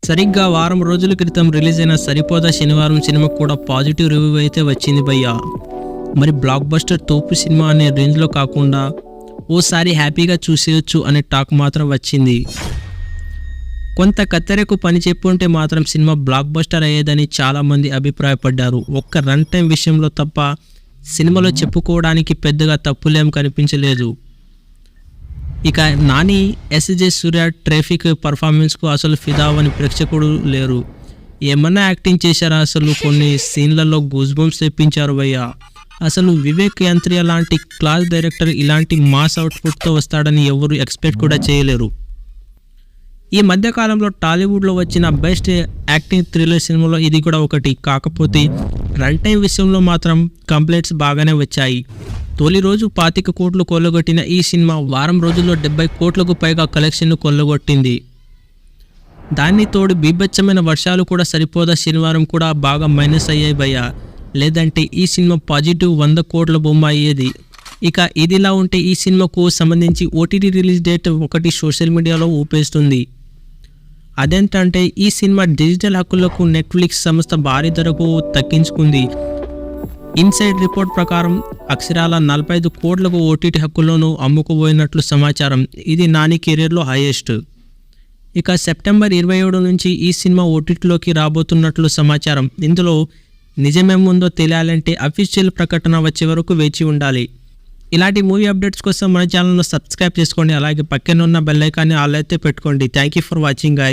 సరిగ్గా వారం రోజుల క్రితం రిలీజ్ అయిన సరిపోదా శనివారం సినిమాకు కూడా పాజిటివ్ రివ్యూ అయితే వచ్చింది భయ్యా. మరి బ్లాక్ బస్టర్ తోపు సినిమా అనే రేంజ్లో కాకుండా ఓసారి హ్యాపీగా చూసేయొచ్చు అనే టాక్ మాత్రం వచ్చింది. కొంత కత్తెరకు పని చెప్పుంటే మాత్రం సినిమా బ్లాక్ బస్టర్ అయ్యేదని చాలామంది అభిప్రాయపడ్డారు. ఒక్క రన్ టైం విషయంలో తప్ప సినిమాలో చెప్పుకోవడానికి పెద్దగా తప్పులేం కనిపించలేదు. ఇక నాని, ఎస్జే సూర్య ట్రాఫిక్ పర్ఫార్మెన్స్కు అసలు ఫిదా అని ప్రేక్షకుడు లేరు. ఏమన్నా యాక్టింగ్ చేశారా? అసలు కొన్ని సీన్లలో గూస్ బంప్స్ తెప్పించారు భయ్యా. అసలు వివేక్ యంత్రియా లాంటి క్లాస్ డైరెక్టర్ ఇలాంటి మాస్ అవుట్పుట్తో వస్తాడని ఎవరు ఎక్స్పెక్ట్ కూడా చేయలేరు. ఈ మధ్యకాలంలో టాలీవుడ్లో వచ్చిన బెస్ట్ యాక్టింగ్ థ్రిల్లర్ సినిమాలో ఇది కూడా ఒకటి. కాకపోతే రన్ టైం విషయంలో మాత్రం కంప్లైంట్స్ బాగానే వచ్చాయి. తొలి రోజు 25 కోట్లు కొల్లగొట్టిన ఈ సినిమా వారం రోజుల్లో 70 కోట్లకు పైగా కలెక్షన్ను కొల్లగొట్టింది. దాన్ని తోడు బీభత్సమైన వర్షాలు కూడా సరిపోదా శనివారం కూడా బాగా మైనస్ అయ్యాయి భయ్యా. లేదంటే ఈ సినిమా పాజిటివ్ 100 కోట్ల బొమ్మ అయ్యేది. ఇక ఇదిలా ఉంటే ఈ సినిమాకు సంబంధించి ఓటీటీ రిలీజ్ డేట్ ఒకటి సోషల్ మీడియాలో ఊపేస్తుంది. అదేంటంటే ఈ సినిమా డిజిటల్ హక్కులకు నెట్ఫ్లిక్స్ సంస్థ భారీ ధరకు తగ్గించుకుంది. ఇన్సైడ్ రిపోర్ట్ ప్రకారం అక్షరాల 45 కోట్లకు ఓటీటీ హక్కులను అమ్ముకుపోయినట్లు సమాచారం. ఇది నాని కెరీర్లో హైయెస్ట్. ఇక సెప్టెంబర్ 27 నుంచి ఈ సినిమా ఓటీటీలోకి రాబోతున్నట్లు సమాచారం. ఇందులో నిజమేముందో తెలియాలంటే అఫీషియల్ ప్రకటన వచ్చే వరకు వేచి ఉండాలి. ఇలాంటి మూవీ అప్డేట్స్ కోసం మన ఛానల్ను సబ్స్క్రైబ్ చేసుకోండి. అలాగే పక్కన ఉన్న బెల్ ఐకాన్ని ఆల్ అయితే పెట్టుకోండి. Thank you for watching.